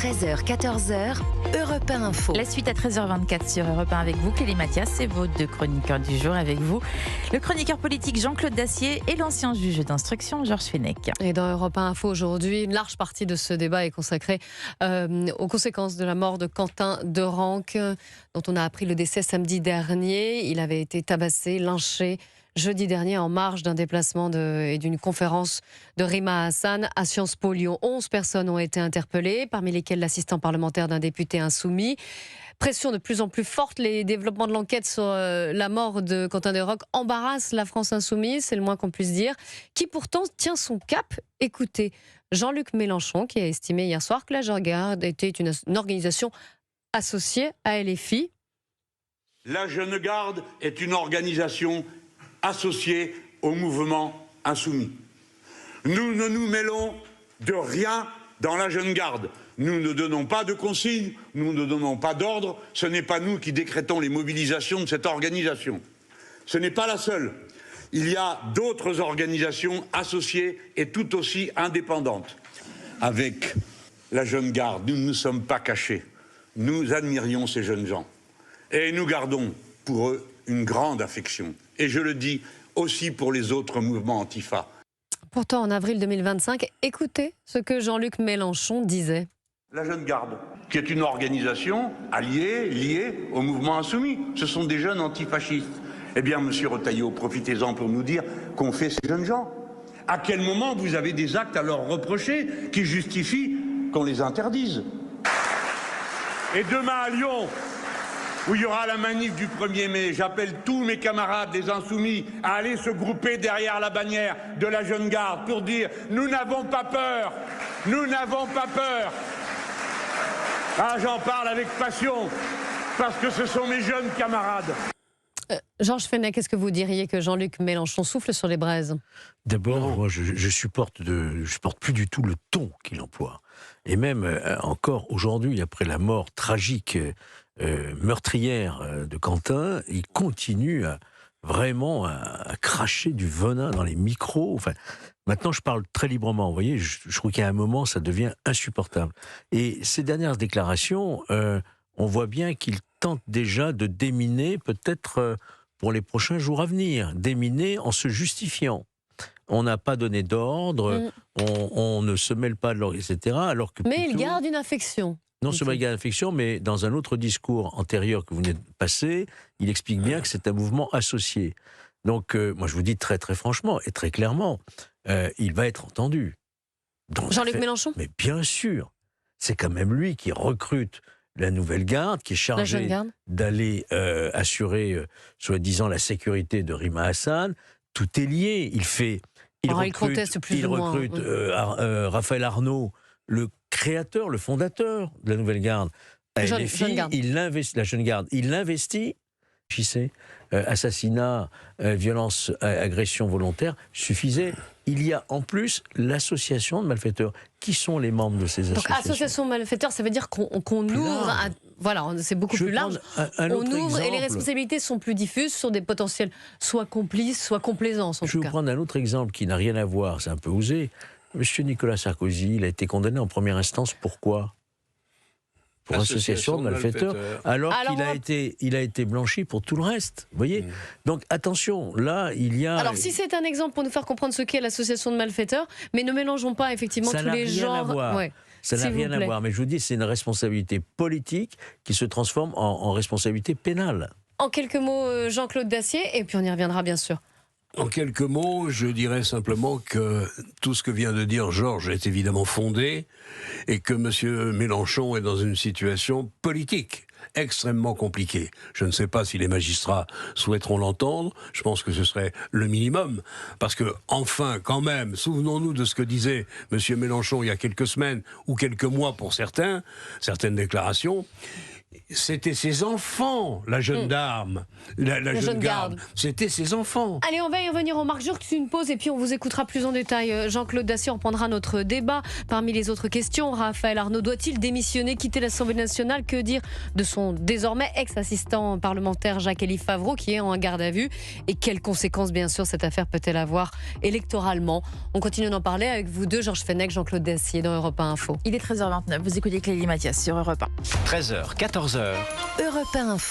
13h, 14h, Europe 1 Info. La suite à 13h24 sur Europe 1 avec vous, Clélie Mathias, c'est vos deux chroniqueurs du jour avec vous. Le chroniqueur politique Jean-Claude Dacier et l'ancien juge d'instruction Georges Fenech. Et dans Europe 1 Info aujourd'hui, une large partie de ce débat est consacrée aux conséquences de la mort de Quentin Derenque, dont on a appris le décès samedi dernier. Il avait été tabassé, lynché jeudi dernier en marge d'un déplacement et d'une conférence de Rima Hassan à Sciences Po Lyon. 11 personnes ont été interpellées, parmi lesquelles l'assistant parlementaire d'un député insoumis. Pression de plus en plus forte, les développements de l'enquête sur la mort de Quentin Derenque embarrassent la France insoumise, c'est le moins qu'on puisse dire, qui pourtant tient son cap. Écoutez, Jean-Luc Mélenchon, qui a estimé hier soir que la Jeune Garde était une organisation associée à LFI. La Jeune Garde est une organisation associés au mouvement insoumis. Nous ne nous mêlons de rien dans la Jeune Garde. Nous ne donnons pas de consignes, nous ne donnons pas d'ordre. Ce n'est pas nous qui décrétons les mobilisations de cette organisation. Ce n'est pas la seule. Il y a d'autres organisations associées et tout aussi indépendantes. Avec la Jeune Garde, nous ne nous sommes pas cachés. Nous admirions ces jeunes gens. Et nous gardons pour eux une grande affection. Et je le dis aussi pour les autres mouvements antifa. Pourtant, en avril 2025, écoutez ce que Jean-Luc Mélenchon disait. La Jeune Garde, qui est une organisation liée au mouvement insoumis. Ce sont des jeunes antifascistes. Eh bien, monsieur Retailleau, profitez-en pour nous dire qu'ont fait ces jeunes gens. À quel moment vous avez des actes à leur reprocher qui justifient qu'on les interdise? Et demain à Lyon, où il y aura la manif du 1er mai, j'appelle tous mes camarades des Insoumis à aller se grouper derrière la bannière de la Jeune Garde pour dire « Nous n'avons pas peur, nous n'avons pas peur ». Ah, j'en parle avec passion, parce que ce sont mes jeunes camarades. Georges Fenech, est-ce que vous diriez que Jean-Luc Mélenchon souffle sur les braises? D'abord, moi, je supporte plus du tout le ton qu'il emploie. Et même encore aujourd'hui, après la mort tragique, meurtrière de Quentin, il continue vraiment à cracher du venin dans les micros. Enfin, maintenant, je parle très librement. Vous voyez, je trouve qu'à un moment, ça devient insupportable. Et ces dernières déclarations, on voit bien qu'il tente déjà de déminer, peut-être pour les prochains jours à venir, déminer en se justifiant. On n'a pas donné d'ordre, on ne se mêle pas de l'ordre, etc. Alors que mais plutôt, il garde une affection. Non seulement il garde une affection, mais dans un autre discours antérieur que vous venez de passer, il explique bien que c'est un mouvement associé. Donc, moi je vous dis très très franchement et très clairement, il va être entendu. Jean-Luc Mélenchon ? Mais bien sûr, c'est quand même lui qui recrute la nouvelle garde, qui est chargée d'aller assurer, soi-disant, la sécurité de Rima Hassan. Tout est lié. Il recrute Raphaël Arnaud, le créateur, le fondateur de la nouvelle garde. La Jeune Garde. Il l'investit. Assassinat, violence, agression volontaire, suffisait. Il y a en plus l'association de malfaiteurs. Qui sont les membres de ces associations? Donc association de malfaiteurs, ça veut dire qu'on ouvre, voilà, c'est beaucoup plus large. On ouvre et les responsabilités sont plus diffuses sur des potentiels soit complices, soit complaisances en tout cas. Je vais vous prendre un autre exemple qui n'a rien à voir, c'est un peu osé. Monsieur Nicolas Sarkozy, il a été condamné en première instance, pourquoi? Pour association de malfaiteurs, alors qu'il a été blanchi pour tout le reste. Vous voyez? Donc attention, là, il y a... Alors si c'est un exemple pour nous faire comprendre ce qu'est l'association de malfaiteurs, mais ne mélangeons pas effectivement tous les genres... Ça n'a rien à voir, mais je vous dis, c'est une responsabilité politique qui se transforme en responsabilité pénale. En quelques mots, Jean-Claude Dacier, et puis on y reviendra bien sûr. En quelques mots, je dirais simplement que tout ce que vient de dire Georges est évidemment fondé et que M. Mélenchon est dans une situation politique extrêmement compliquée. Je ne sais pas si les magistrats souhaiteront l'entendre, je pense que ce serait le minimum, parce que, enfin, quand même, souvenons-nous de ce que disait M. Mélenchon il y a quelques semaines, ou quelques mois pour certaines déclarations. C'était ses enfants, la jeune dame, la jeune garde. C'était ses enfants. Allez, on va y revenir. On marque juste une pause et puis on vous écoutera plus en détail. Jean-Claude Dacier, on reprendra notre débat. Parmi les autres questions, Raphaël Arnaud doit-il démissionner, quitter l'Assemblée nationale? Que dire de son désormais ex-assistant parlementaire Jacques-Élie Favreau qui est en garde à vue? Et quelles conséquences, bien sûr, cette affaire peut-elle avoir électoralement? On continue d'en parler avec vous deux, Georges Fenech, Jean-Claude Dacier, dans Europe 1 Info. Il est 13h29, vous écoutez Clélie Mathias sur Europe 1. 13h, 14h. Europe 1 Info.